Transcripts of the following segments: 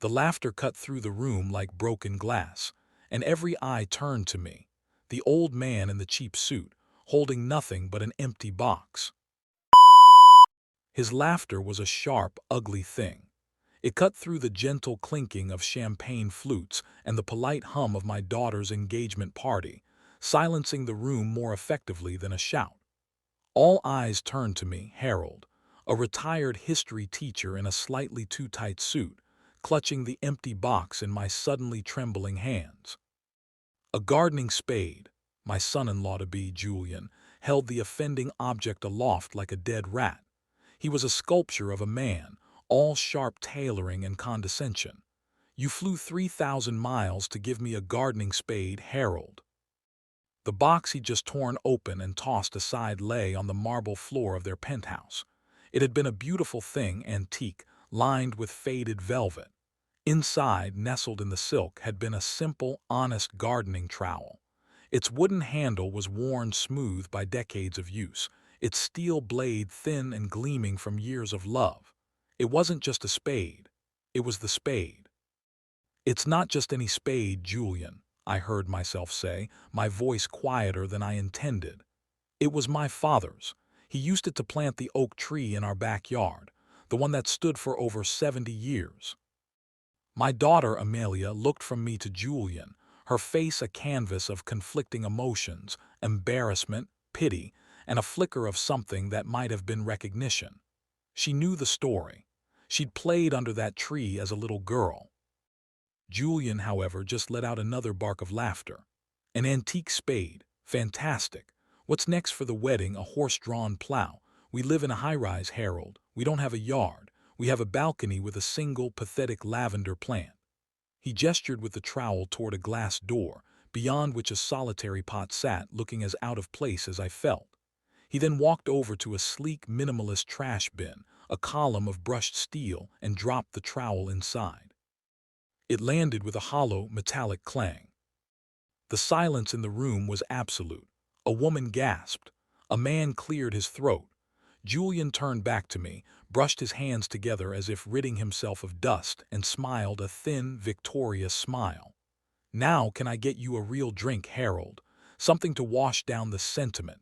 The laughter cut through the room like broken glass, and every eye turned to me, the old man in the cheap suit, holding nothing but an empty box. His laughter was a sharp, ugly thing. It cut through the gentle clinking of champagne flutes and the polite hum of my daughter's engagement party, silencing the room more effectively than a shout. All eyes turned to me, Harold, a retired history teacher in a slightly too tight suit, clutching the empty box in my suddenly trembling hands. A gardening spade, my son-in-law-to-be, Julian, held the offending object aloft like a dead rat. He was a sculpture of a man, all sharp tailoring and condescension. "You flew 3,000 miles to give me a gardening spade, Harold." The box he'd just torn open and tossed aside lay on the marble floor of their penthouse. It had been a beautiful thing, antique, lined with faded velvet. Inside, nestled in the silk, had been a simple, honest gardening trowel. Its wooden handle was worn smooth by decades of use, its steel blade thin and gleaming from years of love. It wasn't just a spade. It was the spade. "It's not just any spade, Julian," I heard myself say, my voice quieter than I intended. "It was my father's. He used it to plant the oak tree in our backyard, the one that stood for over 70 years. My daughter Amelia looked from me to Julian, her face a canvas of conflicting emotions, embarrassment, pity, and a flicker of something that might have been recognition. She knew the story. She'd played under that tree as a little girl. Julian, however, just let out another bark of laughter. "An antique spade. Fantastic. What's next for the wedding? A horse-drawn plow. We live in a high-rise, Harold. We don't have a yard. We have a balcony with a single, pathetic lavender plant." He gestured with the trowel toward a glass door, beyond which a solitary pot sat, looking as out of place as I felt. He then walked over to a sleek, minimalist trash bin, a column of brushed steel, and dropped the trowel inside. It landed with a hollow, metallic clang. The silence in the room was absolute. A woman gasped. A man cleared his throat. Julian turned back to me, brushed his hands together as if ridding himself of dust, and smiled a thin, victorious smile. "Now can I get you a real drink, Harold? Something to wash down the sentiment."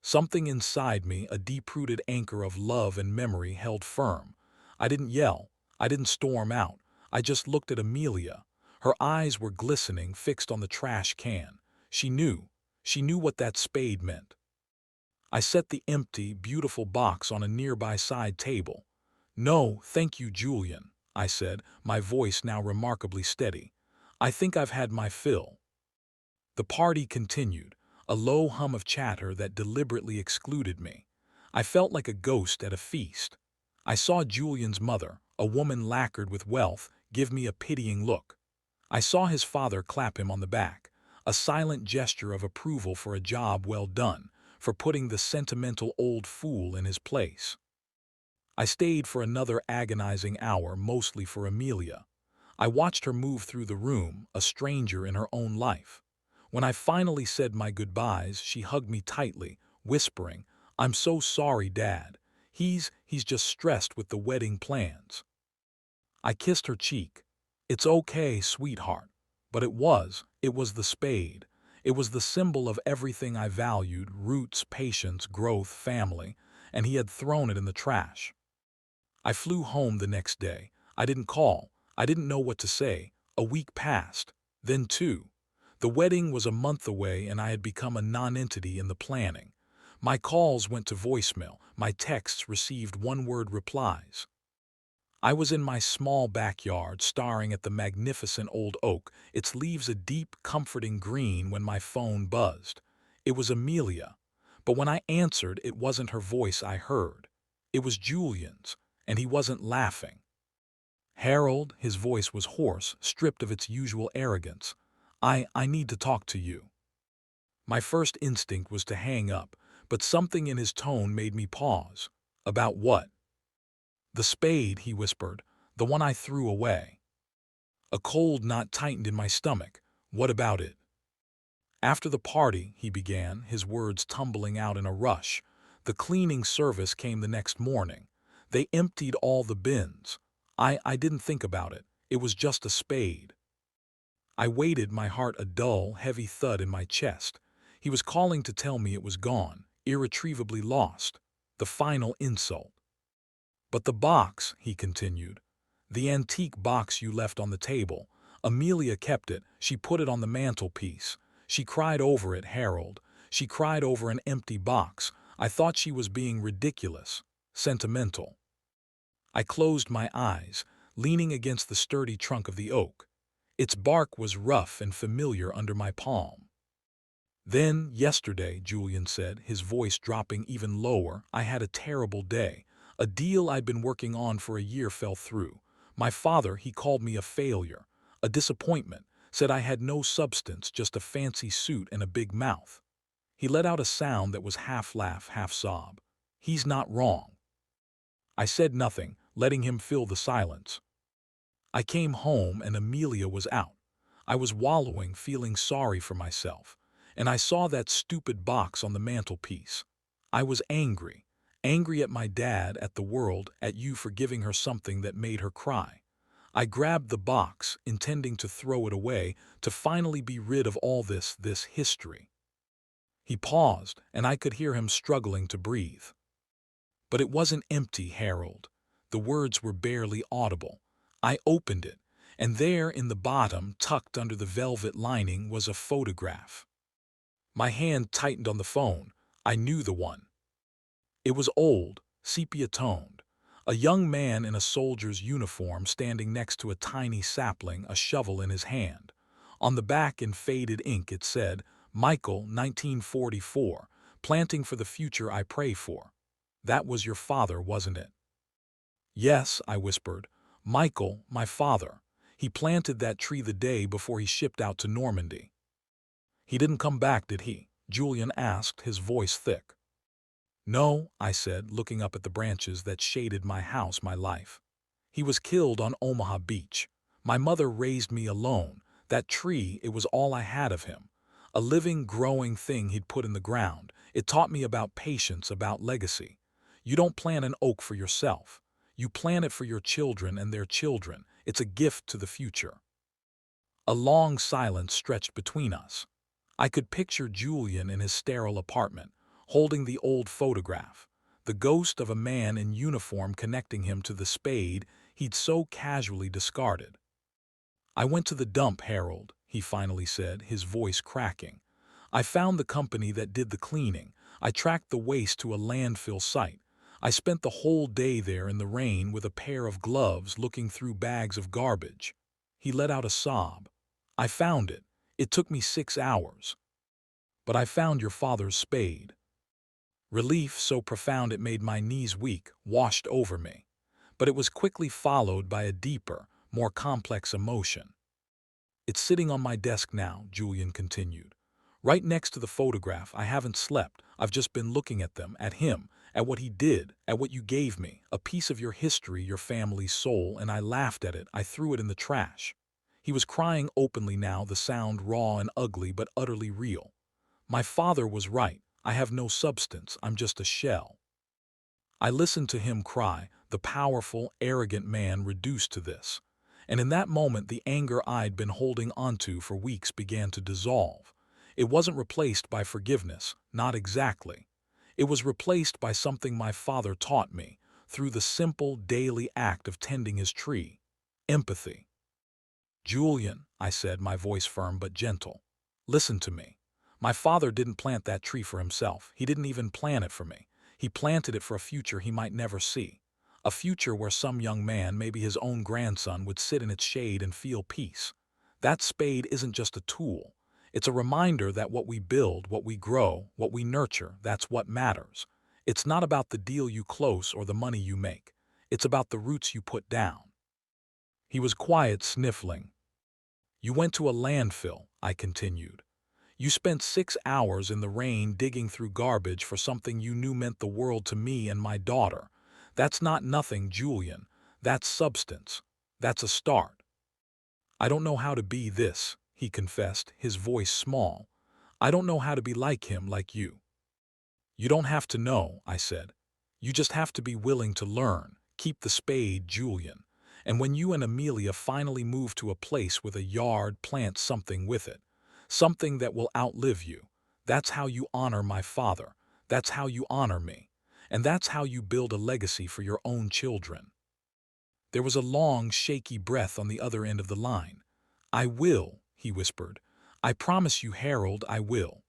Something inside me, a deep-rooted anchor of love and memory, held firm. I didn't yell. I didn't storm out. I just looked at Amelia. Her eyes were glistening, fixed on the trash can. She knew. She knew what that spade meant. I set the empty, beautiful box on a nearby side table. "No, thank you, Julian," I said, my voice now remarkably steady. "I think I've had my fill." The party continued, a low hum of chatter that deliberately excluded me. I felt like a ghost at a feast. I saw Julian's mother, a woman lacquered with wealth, give me a pitying look. I saw his father clap him on the back, a silent gesture of approval for a job well done, for putting the sentimental old fool in his place. I stayed for another agonizing hour, mostly for Amelia. I watched her move through the room, a stranger in her own life. When I finally said my goodbyes, she hugged me tightly, whispering, "I'm so sorry, Dad. He's just stressed with the wedding plans." I kissed her cheek. "It's okay, sweetheart." But it was the spade. It was the symbol of everything I valued: roots, patience, growth, family, and he had thrown it in the trash. I flew home the next day. I didn't call. I didn't know what to say. A week passed. Then two. The wedding was a month away, and I had become a nonentity in the planning. My calls went to voicemail. My texts received one-word replies. I was in my small backyard, staring at the magnificent old oak, its leaves a deep, comforting green, when my phone buzzed. It was Amelia. But when I answered, it wasn't her voice I heard. It was Julian's, and he wasn't laughing. "Harold," his voice was hoarse, stripped of its usual arrogance. I need to talk to you." My first instinct was to hang up, but something in his tone made me pause. "About what?" "The spade," he whispered, "the one I threw away." A cold knot tightened in my stomach. "What about it?" "After the party," he began, his words tumbling out in a rush. "The cleaning service came the next morning. They emptied all the bins. I didn't think about it. It was just a spade. I waited, my heart a dull, heavy thud in my chest. He was calling to tell me it was gone, irretrievably lost. The final insult. But the box, he continued. The antique box you left on the table. Amelia kept it. She put it on the mantelpiece. She cried over it, Harold. She cried over an empty box. I thought she was being ridiculous, sentimental. I closed my eyes, leaning against the sturdy trunk of the oak. Its bark was rough and familiar under my palm. Then, yesterday, Julian said, his voice dropping even lower, I had a terrible day. A deal I'd been working on for a year fell through. My father, he called me a failure, a disappointment, said I had no substance, just a fancy suit and a big mouth. He let out a sound that was half laugh, half sob. He's not wrong. I said nothing, letting him fill the silence. I came home and Amelia was out. I was wallowing, feeling sorry for myself, and I saw that stupid box on the mantelpiece. I was angry, angry at my dad, at the world, at you for giving her something that made her cry. I grabbed the box, intending to throw it away, to finally be rid of all this history. He paused, and I could hear him struggling to breathe. But it wasn't empty, Harold. The words were barely audible. I opened it, and there in the bottom, tucked under the velvet lining, was a photograph. My hand tightened on the phone. I knew the one. It was old, sepia-toned. A young man in a soldier's uniform standing next to a tiny sapling, a shovel in his hand. On the back in faded ink it said, Michael, 1944, planting for the future I pray for. That was your father, wasn't it? Yes, I whispered. Michael, my father. He planted that tree the day before he shipped out to Normandy. He didn't come back, did he? Julian asked, his voice thick. No, I said, looking up at the branches that shaded my house, my life. He was killed on Omaha Beach. My mother raised me alone. That tree, it was all I had of him. A living, growing thing he'd put in the ground. It taught me about patience, about legacy. You don't plant an oak for yourself. You plant it for your children and their children. It's a gift to the future. A long silence stretched between us. I could picture Julian in his sterile apartment, holding the old photograph, the ghost of a man in uniform connecting him to the spade he'd so casually discarded. I went to the dump, Harold, he finally said, his voice cracking. I found the company that did the cleaning. I tracked the waste to a landfill site. I spent the whole day there in the rain with a pair of gloves looking through bags of garbage. He let out a sob. I found it. It took me 6 hours. But I found your father's spade. Relief so profound it made my knees weak, washed over me. But it was quickly followed by a deeper, more complex emotion. It's sitting on my desk now, Julian continued. Right next to the photograph. I haven't slept. I've just been looking at them, at him, at what he did, at what you gave me, a piece of your history, your family's soul, and I laughed at it. I threw it in the trash. He was crying openly now, the sound raw and ugly but utterly real. My father was right. I have no substance. I'm just a shell. I listened to him cry, the powerful, arrogant man reduced to this. And in that moment the anger I'd been holding onto for weeks began to dissolve. It wasn't replaced by forgiveness, not exactly. It was replaced by something my father taught me, through the simple daily act of tending his tree. Empathy. Julian, I said, my voice firm but gentle. Listen to me. My father didn't plant that tree for himself. He didn't even plant it for me. He planted it for a future he might never see. A future where some young man, maybe his own grandson, would sit in its shade and feel peace. That spade isn't just a tool. It's a reminder that what we build, what we grow, what we nurture, that's what matters. It's not about the deal you close or the money you make. It's about the roots you put down. He was quiet, sniffling. You went to a landfill, I continued. You spent 6 hours in the rain digging through garbage for something you knew meant the world to me and my daughter. That's not nothing, Julian. That's substance. That's a start. I don't know how to be this, he confessed, his voice small. I don't know how to be like him, like you. You don't have to know, I said. You just have to be willing to learn. Keep the spade, Julian. And when you and Amelia finally move to a place with a yard, plant something with it. Something that will outlive you. That's how you honor my father. That's how you honor me. And that's how you build a legacy for your own children. There was a long, shaky breath on the other end of the line. I will, he whispered. I promise you, Harold, I will.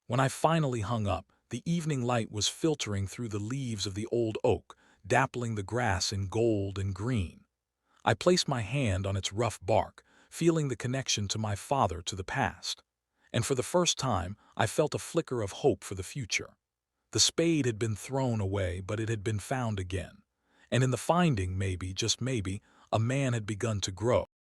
When I finally hung up, the evening light was filtering through the leaves of the old oak, dappling the grass in gold and green. I placed my hand on its rough bark, feeling the connection to my father, to the past. And for the first time, I felt a flicker of hope for the future. The spade had been thrown away, but it had been found again. And in the finding, maybe, just maybe, a man had begun to grow.